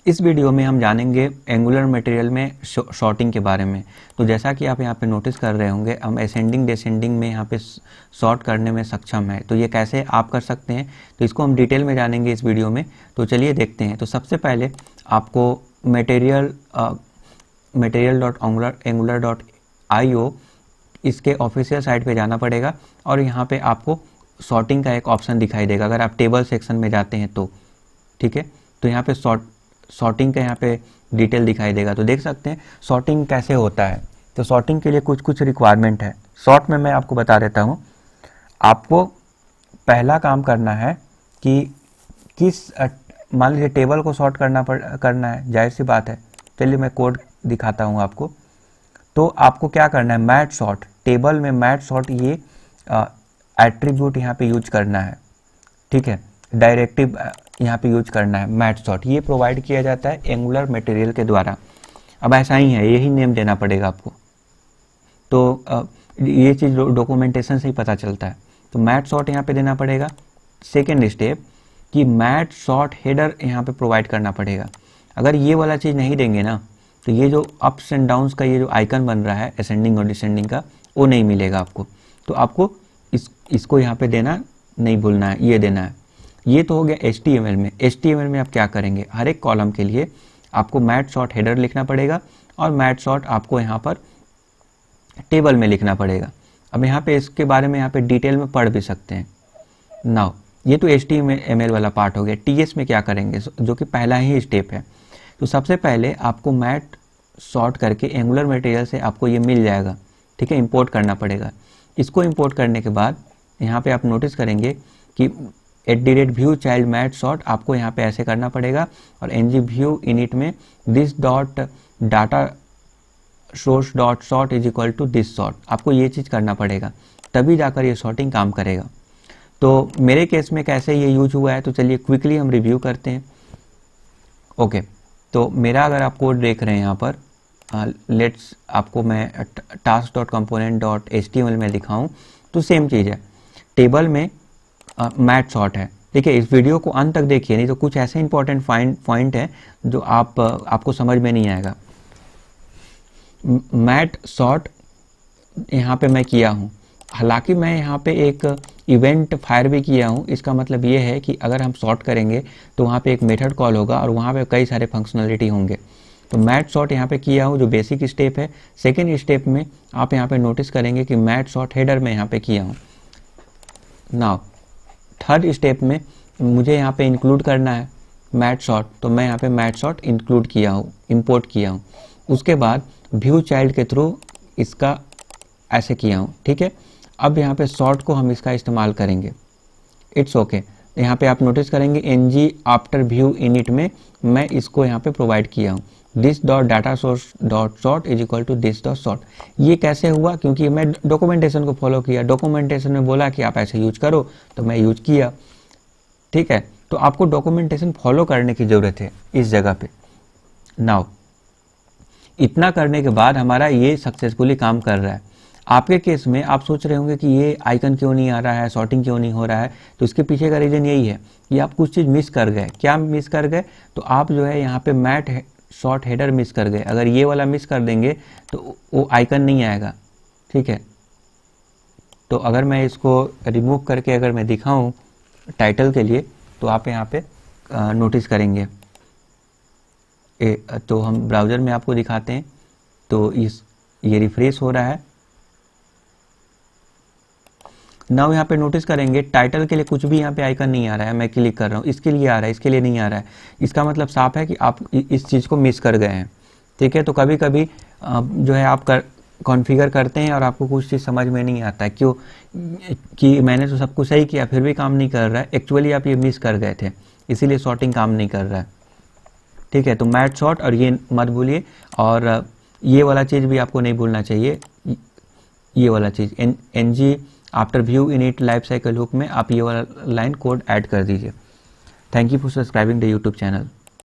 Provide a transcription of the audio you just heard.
इस वीडियो में हम जानेंगे एंगुलर मटेरियल में सॉर्टिंग के बारे में। तो जैसा कि आप यहाँ पे नोटिस कर रहे होंगे, हम असेंडिंग डिसेंडिंग में यहाँ पे सॉर्ट करने में सक्षम है। तो ये कैसे आप कर सकते हैं, तो इसको हम डिटेल में जानेंगे इस वीडियो में। तो चलिए देखते हैं। तो सबसे पहले आपको material.angular.io इसके ऑफिशियल साइट पे जाना पड़ेगा और यहाँ पे आपको सॉर्टिंग का एक ऑप्शन दिखाई देगा अगर आप टेबल सेक्शन में जाते हैं तो, ठीक है। तो यहाँ पे सॉर्टिंग का यहाँ पे डिटेल दिखाई देगा। तो देख सकते हैं सॉर्टिंग कैसे होता है। तो सॉर्टिंग के लिए कुछ रिक्वायरमेंट है। शॉर्ट में मैं आपको बता देता हूँ। आपको पहला काम करना है कि किस मान लीजिए टेबल को सॉर्ट करना है, जाहिर सी बात है। चलिए मैं कोड दिखाता हूँ आपको। तो आपको क्या करना है, मैट सॉर्ट, टेबल में मैट सॉर्ट ये एट्रीब्यूट यहाँ पे यूज करना है, ठीक है। डायरेक्टिव यहाँ पे यूज करना है मैट सॉर्ट। ये प्रोवाइड किया जाता है एंगुलर मटेरियल के द्वारा। अब ऐसा ही है, यही नेम देना पड़ेगा आपको। तो ये चीज़ डॉक्यूमेंटेशन से ही पता चलता है। तो मैट सॉर्ट यहाँ पे देना पड़ेगा। सेकेंड स्टेप कि मैट सॉर्ट हेडर यहाँ पे प्रोवाइड करना पड़ेगा। अगर ये वाला चीज़ नहीं देंगे ना, तो ये जो अप्स एंड डाउन्स का ये जो आइकन बन रहा है असेंडिंग और डिसेंडिंग का, वो नहीं मिलेगा आपको। तो आपको इसको यहाँ पे देना नहीं भूलना है, ये देना है। ये तो हो गया HTML में। HTML में आप क्या करेंगे, हर एक कॉलम के लिए आपको मैट सॉर्ट हेडर लिखना पड़ेगा और मैट सॉर्ट आपको यहाँ पर टेबल में लिखना पड़ेगा। अब यहाँ पे इसके बारे में यहाँ पे डिटेल में पढ़ भी सकते हैं। नाउ ये तो HTML वाला पार्ट हो गया। TS में क्या करेंगे, जो कि पहला ही स्टेप है। तो सबसे पहले आपको मैट सॉर्ट करके एंगुलर मटेरियल से आपको ये मिल जाएगा, ठीक है। इंपोर्ट करना पड़ेगा। इसको इंपोर्ट करने के बाद यहाँ पे आप नोटिस करेंगे कि @view child मैट सॉर्ट आपको यहाँ पे ऐसे करना पड़ेगा और ng-view init में this dot data source dot sort is equal to this sort, आपको ये चीज़ करना पड़ेगा, तभी जाकर ये सॉर्टिंग काम करेगा। तो मेरे केस में कैसे ये यूज हुआ है, तो चलिए क्विकली हम रिव्यू करते हैं। ओके, तो मेरा अगर आप कोड देख रहे हैं यहाँ पर, लेट्स आपको मैं task.component.html में दिखाऊं, तो सेम चीज़ है। टेबल में मैट सॉर्ट है। देखिए इस वीडियो को अंत तक देखिए, नहीं तो कुछ ऐसे इंपॉर्टेंट पॉइंट है जो आपको समझ में नहीं आएगा। मैट सॉर्ट यहाँ पे मैं किया हूँ, हालांकि मैं यहाँ पे एक इवेंट फायर भी किया हूँ। इसका मतलब ये है कि अगर हम सॉर्ट करेंगे तो वहाँ पे एक मेथड कॉल होगा और वहाँ पे कई सारे फंक्शनलिटी होंगे। तो मैट सॉर्ट यहाँ पे किया हूँ, जो बेसिक स्टेप है। सेकेंड स्टेप में आप यहाँ पे नोटिस करेंगे कि मैट सॉर्ट हेडर में यहाँ पे किया हूँ। नाउ थर्ड स्टेप में मुझे यहाँ पे इंक्लूड करना है मैट सॉर्ट, तो मैं यहाँ पे मैट सॉर्ट इंक्लूड किया हूँ, इंपोर्ट किया हूँ। उसके बाद व्यू चाइल्ड के थ्रू इसका ऐसे किया हूँ, ठीक है। अब यहाँ पे सॉर्ट को हम इसका इस्तेमाल करेंगे। It's okay. यहाँ पे आप नोटिस करेंगे ng आफ्टर व्यू इनिट में मैं इसको यहाँ पे प्रोवाइड किया हूँ, this dot data source dot sort is equal to this dot sort. ये कैसे हुआ, क्योंकि मैं डॉक्यूमेंटेशन को फॉलो किया। डॉक्यूमेंटेशन में बोला कि आप ऐसे यूज करो, तो मैं यूज किया, ठीक है। तो आपको डॉक्यूमेंटेशन फॉलो करने की ज़रूरत है इस जगह पे। नाउ इतना करने के बाद हमारा ये सक्सेसफुली काम कर रहा है। आपके केस में आप सोच रहे होंगे कि ये आइकन क्यों नहीं आ रहा है, सॉर्टिंग क्यों नहीं हो रहा है। तो इसके पीछे का रीज़न यही है कि आप कुछ चीज़ मिस कर गए। क्या मिस कर गए, तो आप जो है यहाँ पे मैट सॉर्ट हेडर मिस कर गए। अगर ये वाला मिस कर देंगे तो वो आइकन नहीं आएगा, ठीक है। तो अगर मैं इसको रिमूव करके अगर मैं दिखाऊं टाइटल के लिए, तो आप यहाँ पे नोटिस करेंगे। तो हम ब्राउज़र में आपको दिखाते हैं। तो ये रिफ्रेश हो रहा है। नाउ यहाँ पे नोटिस करेंगे टाइटल के लिए कुछ भी यहाँ पे आइकन नहीं आ रहा है। मैं क्लिक कर रहा हूँ, इसके लिए आ रहा है, इसके लिए नहीं आ रहा है। इसका मतलब साफ है कि आप इस चीज़ को मिस कर गए हैं, ठीक है। तो कभी कभी जो है आप कॉन्फ़िगर करते हैं और आपको कुछ चीज़ समझ में नहीं आता है, क्यों कि मैंने तो सब कुछ सही किया फिर भी काम नहीं कर रहा है। एक्चुअली आप ये मिस कर गए थे, इसीलिए सॉर्टिंग काम नहीं कर रहा है, ठीक है। तो मैट सॉर्ट और ये मत भूलिए, और ये वाला चीज़ भी आपको नहीं भूलना चाहिए। ये वाला चीज़ ng after view init life cycle hook में आप ये वाला लाइन कोड ऐड कर दीजिए। Thank you for subscribing the YouTube channel.